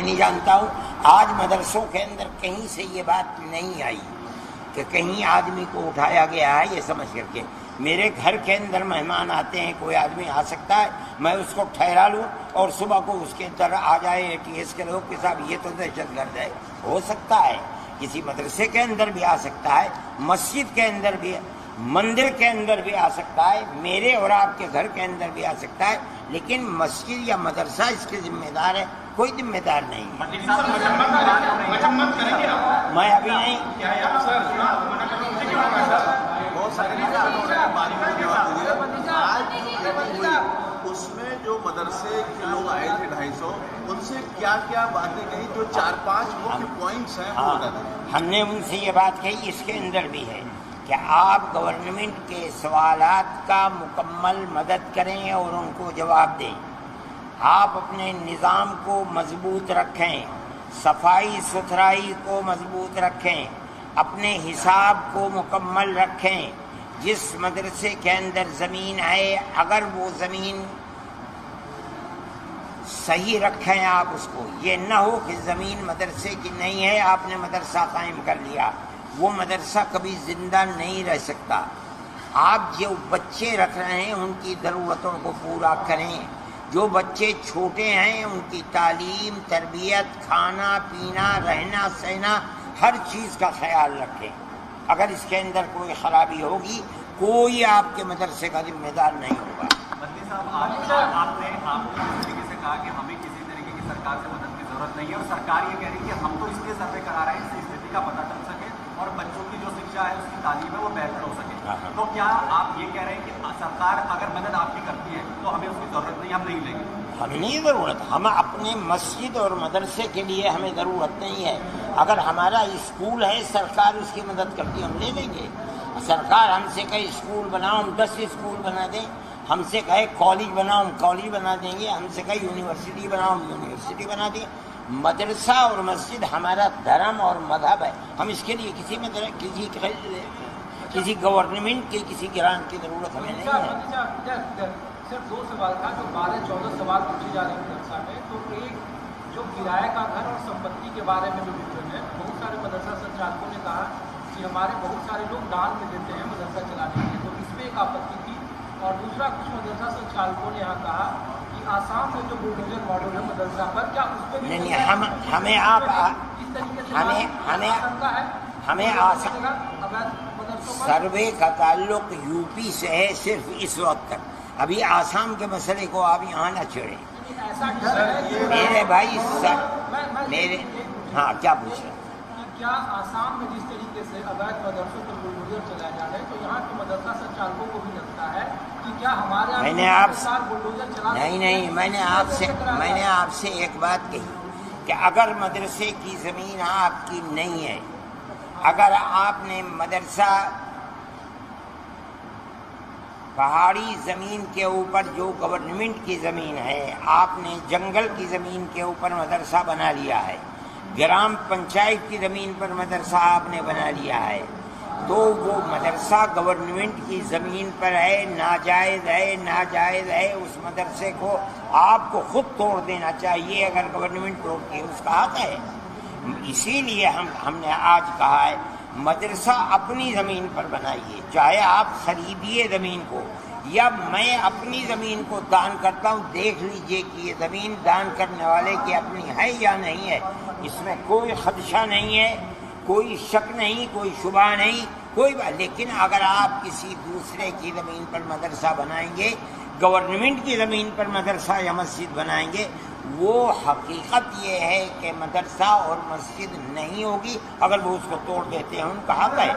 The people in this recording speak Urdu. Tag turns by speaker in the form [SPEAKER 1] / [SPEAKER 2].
[SPEAKER 1] نہیں جانتا ہوں. آج مدرسوں کے اندر کہیں سے یہ بات نہیں آئی کہ کہیں آدمی کو اٹھایا گیا ہے یہ سمجھ کر کے. میرے گھر کے اندر مہمان آتے ہیں, کوئی آدمی آ سکتا ہے, میں اس کو ٹھہرا لوں اور صبح کو اس کے در آ جائے ATS کے لوگ کہ صاحب یہ تو دہشت گرد ہے. ہو سکتا ہے کسی مدرسے کے اندر بھی آ سکتا ہے, مسجد کے اندر بھی, مندر کے اندر بھی آ سکتا ہے, میرے اور آپ کے گھر کے اندر بھی آ سکتا ہے, لیکن مسجد یا مدرسہ اس کے ذمہ دار ہے, کوئی ذمہ دار نہیں. میں ابھی نہیں.
[SPEAKER 2] اس میں جو مدرسے کے لوگ آئے تھے 250 ان سے کیا کیا باتیں کہیں جو 4-5 مکھیہ پوائنٹس ہیں وہ بتا دیں.
[SPEAKER 1] ہم نے ان سے یہ بات کہی, اس کے اندر بھی ہے کہ آپ گورنمنٹ کے سوالات کا مکمل مدد کریں اور ان کو جواب دیں. آپ اپنے نظام کو مضبوط رکھیں, صفائی ستھرائی کو مضبوط رکھیں, اپنے حساب کو مکمل رکھیں. جس مدرسے کے اندر زمین ہے اگر وہ زمین صحیح رکھیں آپ اس کو, یہ نہ ہو کہ زمین مدرسے کی نہیں ہے آپ نے مدرسہ قائم کر لیا, وہ مدرسہ کبھی زندہ نہیں رہ سکتا. آپ جو بچے رکھ رہے ہیں ان کی ضرورتوں کو پورا کریں. جو بچے چھوٹے ہیں ان کی تعلیم, تربیت, کھانا پینا, رہنا سہنا ہر چیز کا خیال رکھیں. اگر اس کے اندر کوئی خرابی ہوگی کوئی آپ کے مدرسے کا ذمہ دار نہیں ہوگا.
[SPEAKER 3] مدنی صاحب آپ نے اس طریقے سے کہا کہ ہمیں کسی طریقے کی سرکار سے مدد کی ضرورت نہیں ہے, اور سرکار یہ کہہ رہی ہے کہ ہم تو اس لیے سروے کرا رہے ہیں اس استھتی کا پتہ چل سکے اور بچوں کی جو شکشا ہے اس کی تعلیم ہے وہ بہتر ہو سکے. تو کیا آپ یہ کہہ رہے ہیں کہ سرکار اگر مدد آپ کی کرتی ہے تو ہمیں اس کی ضرورت نہیں, ہم نہیں لیں گے؟
[SPEAKER 1] ہمیں نہیں ضرورت, ہم اپنے مسجد اور مدرسے کے لیے ہمیں ضرورت نہیں ہے. اگر ہمارا اسکول ہے سرکار اس کی مدد کرتی ہم لے لیں گے. سرکار ہم سے کہے اسکول بناؤ ہم 10 اسکول بنا دیں, ہم سے کہے کالج بناؤ ہم کالج بنا دیں گے, ہم سے کہے یونیورسٹی بناؤ ہم یونیورسٹی بنا دیں. مدرسہ اور مسجد ہمارا دھرم اور مذہب ہے, ہم اس کے لیے کسی گورنمنٹ کی کسی گرانٹ کی ضرورت ہمیں نہیں ہے.
[SPEAKER 4] صرف 2 سوال تھا جو 12-14 سوال پوچھے جا رہے ہیں مدرسہ میں. تو ایک جو کرایہ کا گھر اور سمپتی کے بارے میں جو ڈفرینس ہے, بہت سارے مدرسہ سنچالکوں نے کہا کہ ہمارے بہت سارے لوگ دان میں دیتے ہیں مدرسہ چلانے کے لیے, تو اس پہ ایک آپتی تھی. اور دوسرا کچھ مدرسہ سنچالکوں نے یہاں کہا کہ آسام میں جو بلڈوزر ماڈل ہے مدرسہ پر, کیا اس پہ
[SPEAKER 1] نہیں ہمیں آپ
[SPEAKER 4] اس طریقے سے
[SPEAKER 1] ہمیں سروے کا تعلق UP سے ہے صرف اس وقت تک. ابھی آسام کے مسئلے کو آپ یہاں نہ چھیڑیں. میرے بھائی میرے ہاں کیا پوچھ رہے ہیں؟
[SPEAKER 4] کیا آسام میں جس طریقے سے اغیار مدرسوں پر بلڈوزر چلائے جا رہے ہیں تو یہاں کے مدرسہ سنچالکوں کو بھی لگتا ہے کہ کیا ہمارے
[SPEAKER 1] میں نے آپ سے ایک بات کہی کہ اگر مدرسے کی زمین آپ کی نہیں ہے, اگر آپ نے مدرسہ پہاڑی زمین کے اوپر جو گورنمنٹ کی زمین ہے, آپ نے جنگل کی زمین کے اوپر مدرسہ بنا لیا ہے, گرام پنچایت کی زمین پر مدرسہ آپ نے بنا لیا ہے, تو وہ مدرسہ گورنمنٹ کی زمین پر ہے, ناجائز ہے. اس مدرسے کو آپ کو خود توڑ دینا چاہیے اگر گورنمنٹ توڑتی ہے, اس کا حق ہے. اسی لیے ہم نے آج کہا ہے مدرسہ اپنی زمین پر بنائیے, چاہے آپ خریدیے زمین کو یا میں اپنی زمین کو دان کرتا ہوں, دیکھ لیجئے کہ یہ زمین دان کرنے والے کی اپنی ہے یا نہیں ہے. اس میں کوئی خدشہ نہیں ہے, کوئی شک نہیں, کوئی شبہ نہیں, کوئی بات. لیکن اگر آپ کسی دوسرے کی زمین پر مدرسہ بنائیں گے, گورنمنٹ کی زمین پر مدرسہ یا مسجد بنائیں گے, وہ حقیقت یہ ہے کہ مدرسہ اور مسجد نہیں ہوگی. اگر وہ اس کو توڑ دیتے ہیں ان کا حق ہے.